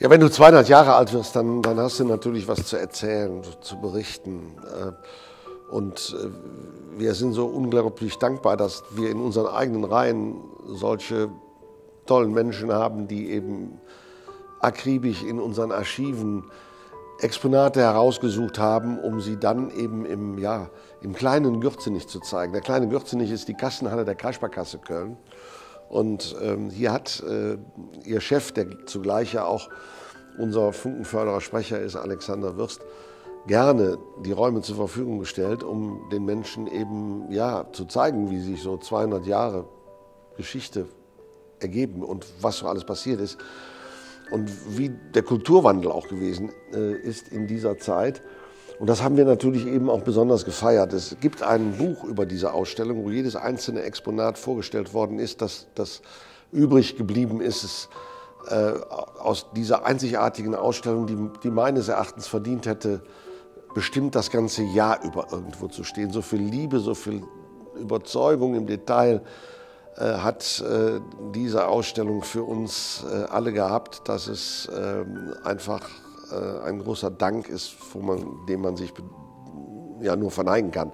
Ja, wenn du 200 Jahre alt wirst, dann hast du natürlich was zu erzählen, zu berichten. Und wir sind so unglaublich dankbar, dass wir in unseren eigenen Reihen solche tollen Menschen haben, die eben akribisch in unseren Archiven Exponate herausgesucht haben, um sie dann eben im kleinen Gürzenich zu zeigen. Der kleine Gürzenich ist die Kassenhalle der Kreissparkasse Köln. Und hier hat ihr Chef, der zugleich ja auch unser Funkenförderer Sprecher ist, Alexander Würst, gerne die Räume zur Verfügung gestellt, um den Menschen eben zu zeigen, wie sich so 200 Jahre Geschichte ergeben und was so alles passiert ist. Und wie der Kulturwandel auch gewesen ist in dieser Zeit. Und das haben wir natürlich eben auch besonders gefeiert. Es gibt ein Buch über diese Ausstellung, wo jedes einzelne Exponat vorgestellt worden ist, das übrig geblieben ist aus dieser einzigartigen Ausstellung, die meines Erachtens verdient hätte, bestimmt das ganze Jahr über irgendwo zu stehen. So viel Liebe, so viel Überzeugung im Detail hat diese Ausstellung für uns alle gehabt, dass es einfach ein großer Dank ist, dem man sich nur verneigen kann.